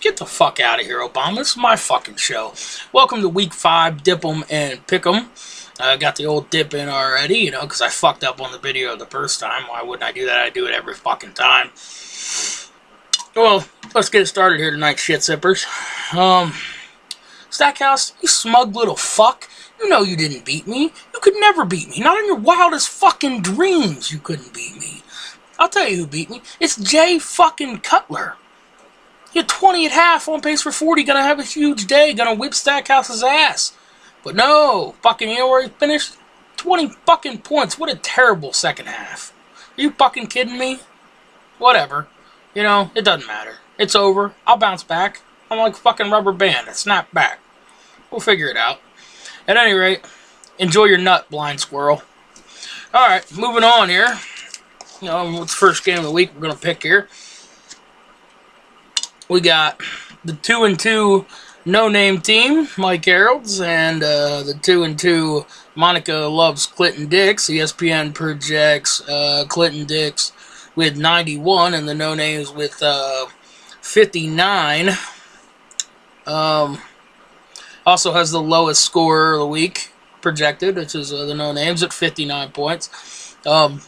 Get the fuck out of here, Obama. This is my fucking show. Welcome to week 5, dip 'em and pick 'em. I got the old dip in already, you know, because I fucked up on the video the first time. Why wouldn't I do that? I do it every fucking time. Well, let's get it started here tonight, shit zippers. Stackhouse, you smug little fuck. You know you didn't beat me. You could never beat me. Not in your wildest fucking dreams you couldn't beat me. I'll tell you who beat me. It's Jay fucking Cutler. He had 20 at half, on pace for 40, gonna have a huge day, gonna whip Stackhouse's ass. But no, fucking, you know where he finished? 20 fucking points. What a terrible second half. Are you fucking kidding me? Whatever. You know, it doesn't matter. It's over. I'll bounce back. I'm like a fucking rubber band. I snap back. We'll figure it out. At any rate, enjoy your nut, blind squirrel. Alright, moving on here. You know, what's the first game of the week we're gonna pick here? We got the 2-2 no-name team, Mike Harold's, and the 2-2 Monica loves Clinton Dix. ESPN projects Clinton Dix with 91 and the no-names with 59. Also has the lowest scorer of the week projected, which is the no-names at 59 points. What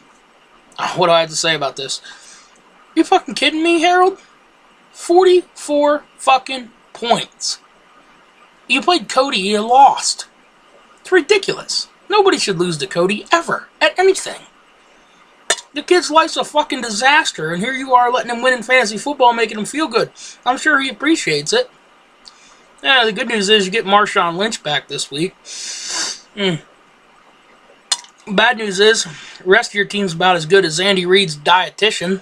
do I have to say about this? You fucking kidding me, Harold? 44 fucking points. You played Cody and lost. It's ridiculous. Nobody should lose to Cody ever, at anything. The kid's life's a fucking disaster, and here you are letting him win in fantasy football, making him feel good. I'm sure he appreciates it. Yeah, the good news is you get Marshawn Lynch back this week. Bad news is, the rest of your team's about as good as Andy Reid's dietitian.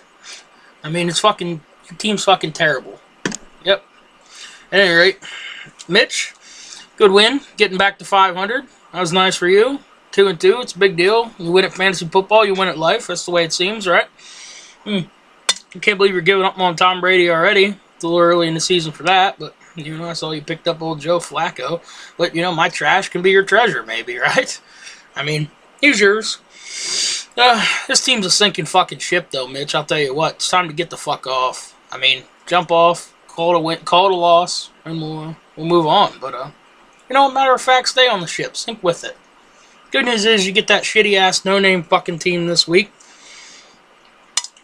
I mean, it's fucking... Your team's fucking terrible. Yep. At any rate, Mitch, good win. Getting back to 500. That was nice for you. 2-2. It's a big deal. You win at fantasy football, you win at life. That's the way it seems, right? I can't believe you're giving up on Tom Brady already. It's a little early in the season for that, but, you know, I saw you picked up old Joe Flacco. But, you know, my trash can be your treasure, maybe, right? I mean, here's yours. This team's a sinking fucking ship, though, Mitch. I'll tell you what. It's time to get the fuck off. I mean, jump off, call it a win, call it a loss, and we'll move on. But, you know, matter of fact, stay on the ship. Sink with it. Good news is you get that shitty-ass no-name fucking team this week.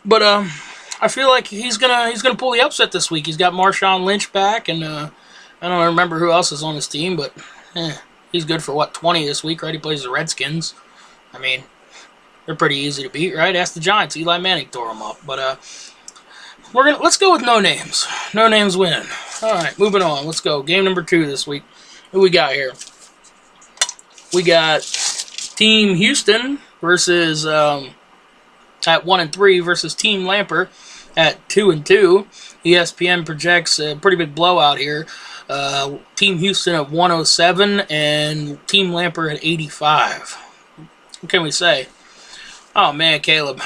But, I feel like he's gonna pull the upset this week. He's got Marshawn Lynch back, and, I don't remember who else is on his team, but, he's good for, what, 20 this week, right? He plays the Redskins. I mean, they're pretty easy to beat, right? Ask the Giants. Eli Manning tore them up. But, let's go with no names. No names win. Alright, moving on. Let's go. Game number 2 this week. Who we got here? We got Team Houston versus at 1-3 versus Team Lamper at 2-2. ESPN projects a pretty big blowout here. Team Houston at 107 and Team Lamper at 85. What can we say? Oh man, Caleb,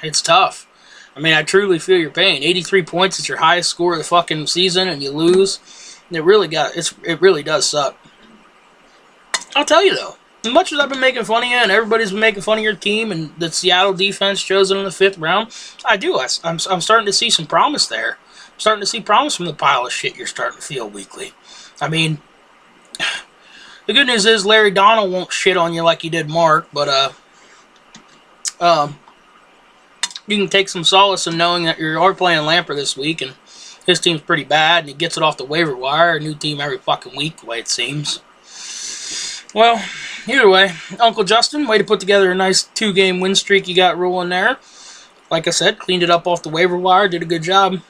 it's tough. I mean, I truly feel your pain. 83 points is your highest score of the fucking season, and you lose. It really does suck. I'll tell you though, as much as I've been making fun of you, and everybody's been making fun of your team, and the Seattle defense chosen in the 5th round, I'm starting to see some promise there. I'm starting to see promise from the pile of shit you're starting to feel weekly. I mean, the good news is Larry Donald won't shit on you like he did Mark, but you can take some solace in knowing that you are playing Lamper this week, and his team's pretty bad, and he gets it off the waiver wire. A new team every fucking week, the way it seems. Well, either way, Uncle Justin, way to put together a nice 2-game win streak you got rolling there. Like I said, cleaned it up off the waiver wire, did a good job.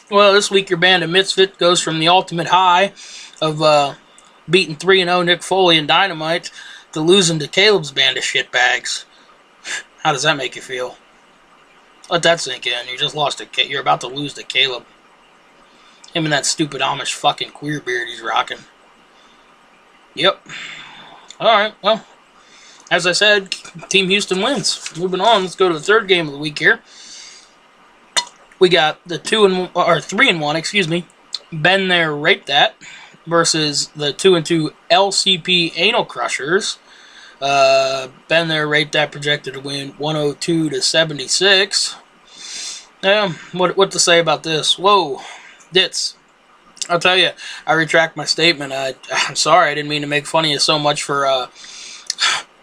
Well, this week your band of Misfit goes from the ultimate high of beating 3-0 Nick Foley and Dynamite to losing to Caleb's band of shitbags. How does that make you feel? Let that sink in. You just lost to you're about to lose to Caleb. Him and that stupid Amish fucking queer beard he's rocking. Yep. Alright, well, as I said, Team Houston wins. Moving on, let's go to the 3rd game of the week here. We got the 3-1, excuse me, Been There, Rape That versus the 2-2 LCP Anal Crushers. Been There, Rape That projected to win 102-76. Yeah, what to say about this? Whoa, Dits. I'll tell you, I retract my statement. I'm sorry, I didn't mean to make fun of you so much for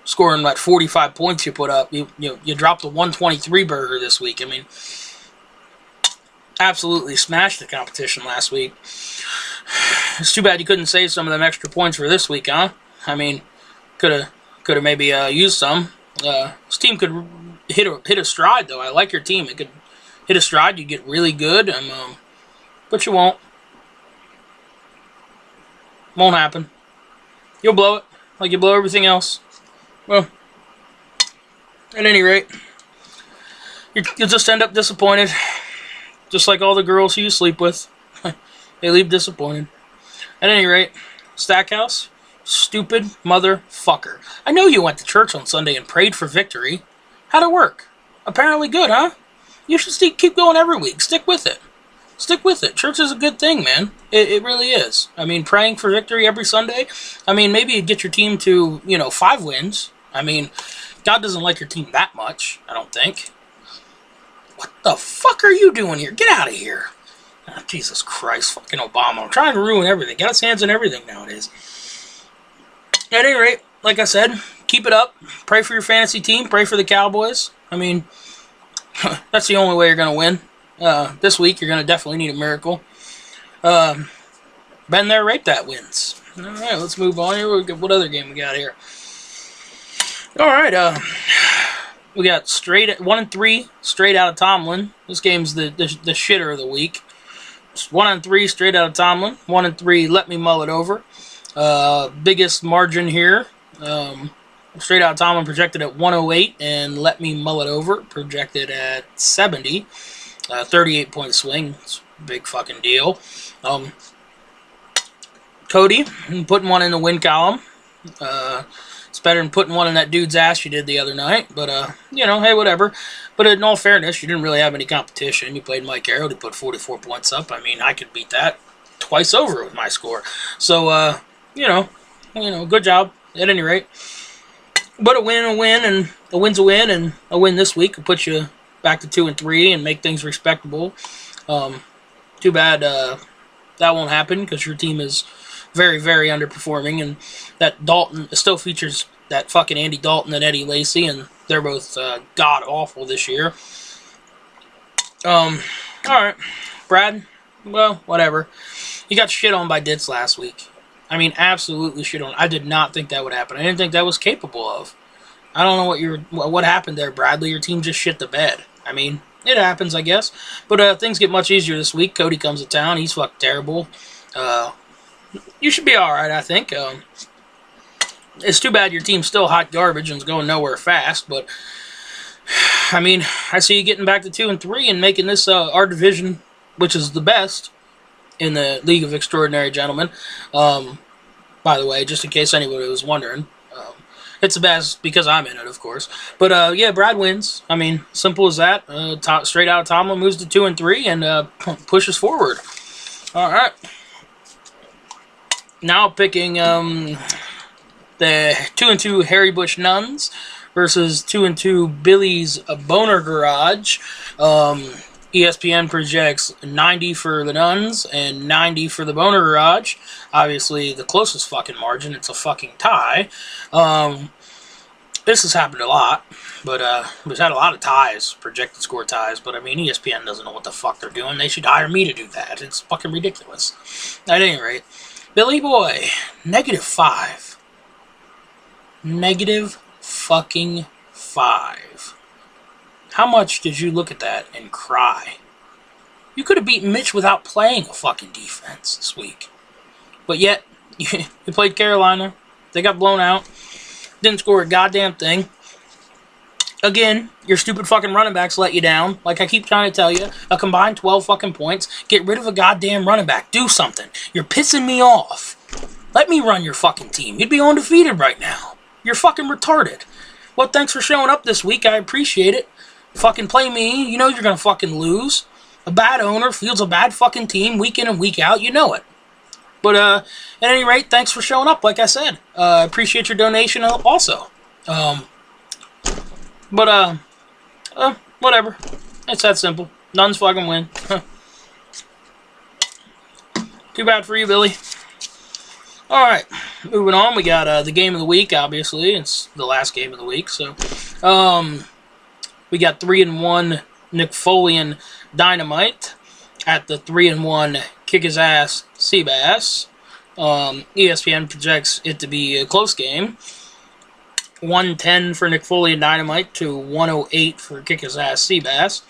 scoring that 45 points you put up. You dropped a 123 burger this week. I mean, absolutely smashed the competition last week. It's too bad you couldn't save some of them extra points for this week, huh? I mean, could have maybe used some. This team could hit a stride, though. I like your team. It could hit a stride. You get really good, but you won't. Won't happen. You'll blow it like you blow everything else. Well, at any rate, you'll just end up disappointed, just like all the girls who you sleep with. They leave disappointed. At any rate, Stackhouse, stupid motherfucker. I know you went to church on Sunday and prayed for victory. How'd it work? Apparently good, huh? You should keep going every week. Stick with it. Stick with it. Church is a good thing, man. It really is. I mean, praying for victory every Sunday. I mean, maybe you'd get your team to, 5 wins. I mean, God doesn't like your team that much, I don't think. What the fuck are you doing here? Get out of here. Oh, Jesus Christ, fucking Obama. I'm trying to ruin everything. Got his hands in everything nowadays. At any rate, like I said, keep it up. Pray for your fantasy team. Pray for the Cowboys. I mean, that's the only way you're going to win. This week, you're going to definitely need a miracle. Been there, rape that wins. All right, let's move on here. What other game we got here? All right, we got 1-3 straight out of Tomlin. This game's the shitter of the week. It's 1-3 straight out of Tomlin. 1-3, let me mull it over. Biggest margin here. Straight out of Tomlin projected at 108, and let me mull it over projected at 70. 38-point swing. It's a big fucking deal. Cody, putting one in the win column. It's better than putting one in that dude's ass you did the other night. But, hey, whatever. But in all fairness, you didn't really have any competition. You played Mike Arrow to put 44 points up. I mean, I could beat that twice over with my score. So, good job at any rate. But a win, and a win's a win, and a win this week will put you back to 2-3 and make things respectable. Too bad that won't happen because your team is very, very underperforming, and that Dalton still features that fucking Andy Dalton and Eddie Lacy, and they're both god awful this year. All right, Brad. Well, whatever. You got shit on by Ditz last week. I mean, absolutely shit on. I did not think that would happen. I didn't think that was capable of. I don't know what happened there, Bradley. Your team just shit the bed. I mean, it happens, I guess. But things get much easier this week. Cody comes to town. He's fucking terrible. You should be all right, I think. It's too bad your team's still hot garbage and is going nowhere fast. But I mean, I see you getting back to 2-3 and making this our division, which is the best in the League of Extraordinary Gentlemen. By the way, just in case anybody was wondering. It's the best because I'm in it, of course. But, yeah, Brad wins. I mean, simple as that. Straight out of Tomlin moves to 2-3 and pushes forward. All right. Now picking the 2-2 Harry Bush Nuns versus 2-2 Billy's Boner Garage. ESPN projects 90 for the Nuns and 90 for the Boner Garage. Obviously, the closest fucking margin. It's a fucking tie. This has happened a lot, but we've had a lot of ties, projected score ties, but I mean, ESPN doesn't know what the fuck they're doing. They should hire me to do that. It's fucking ridiculous. At any rate, Billy Boy, -5. Negative fucking 5. How much did you look at that and cry? You could have beaten Mitch without playing a fucking defense this week. But yet, you played Carolina. They got blown out. Didn't score a goddamn thing. Again, your stupid fucking running backs let you down. Like I keep trying to tell you, a combined 12 fucking points. Get rid of a goddamn running back. Do something. You're pissing me off. Let me run your fucking team. You'd be undefeated right now. You're fucking retarded. Well, thanks for showing up this week. I appreciate it. Fucking play me. You know you're gonna fucking lose. A bad owner fields a bad fucking team week in and week out. You know it. But at any rate, thanks for showing up, like I said. Appreciate your donation also. Whatever. It's that simple. Nuns fucking win. Too bad for you, Billy. Alright, moving on. We got the game of the week, obviously. It's the last game of the week, so. We got 3-1 Nick Foley Dynamite at the 3-1 Kick His Ass Seabass. ESPN projects it to be a close game. 110 for Nick Foley Dynamite to 108 for Kick His Ass Seabass.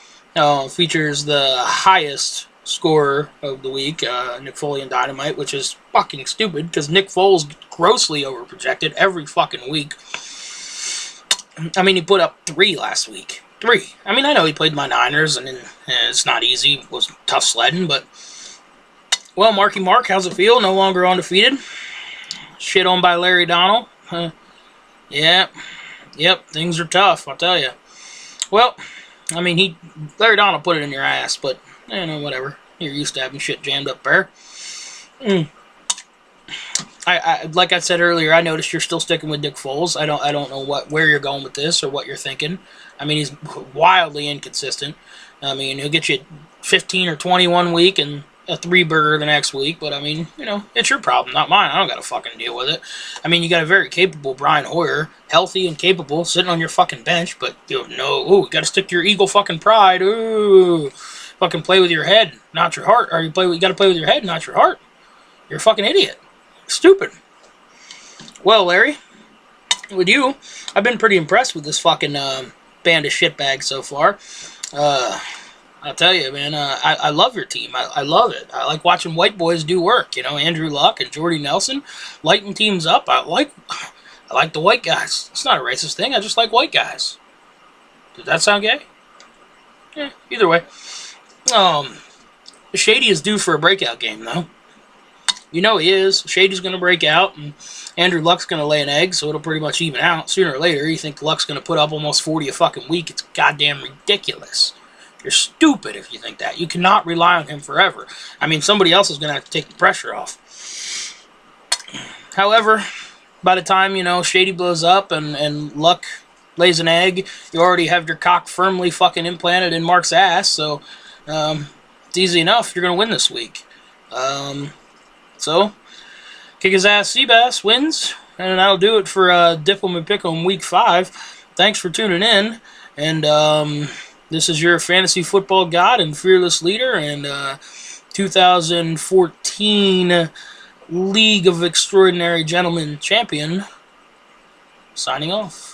Features the highest scorer of the week, Nick Foley Dynamite, which is fucking stupid because Nick Foles grossly overprojected every fucking week. I mean, he put up 3 last week. 3. I mean, I know he played my Niners, and it's not easy. It was tough sledding, but... Well, Marky Mark, how's it feel? No longer undefeated. Shit on by Larry Donald. Yeah. Yep, things are tough, I'll tell you. Well, I mean, Larry Donald put it in your ass, but, you know, whatever. You're used to having shit jammed up there. Like I said earlier, I noticed you're still sticking with Nick Foles. I don't know where you're going with this or what you're thinking. I mean, he's wildly inconsistent. I mean, he'll get you 15 or 21 week and a 3-burger the next week. But, I mean, you know, it's your problem, not mine. I don't got to fucking deal with it. I mean, you got a very capable Brian Hoyer, healthy and capable, sitting on your fucking bench. But, you know, you got to stick to your Eagle fucking pride. Ooh, fucking play with your head, not your heart. Or you got to play with your head, not your heart. You're a fucking idiot. Stupid. Well, Larry, with you, I've been pretty impressed with this fucking band of shitbags so far. I'll tell you, man, I love your team. I love it. I like watching white boys do work. You know, Andrew Luck and Jordy Nelson lighting teams up. I like the white guys. It's not a racist thing. I just like white guys. Does that sound gay? Yeah, either way. Shady is due for a breakout game, though. You know he is. Shady's going to break out, and Andrew Luck's going to lay an egg, so it'll pretty much even out. Sooner or later, you think Luck's going to put up almost 40 a fucking week. It's goddamn ridiculous. You're stupid if you think that. You cannot rely on him forever. I mean, somebody else is going to have to take the pressure off. However, by the time, you know, Shady blows up and Luck lays an egg, you already have your cock firmly fucking implanted in Mark's ass, so it's easy enough. You're going to win this week. So, Kick His Ass Seabass wins, and that'll do it for Dip'em and Pick'em Week 5. Thanks for tuning in, and this is your fantasy football god and fearless leader, and 2014 League of Extraordinary Gentlemen champion, signing off.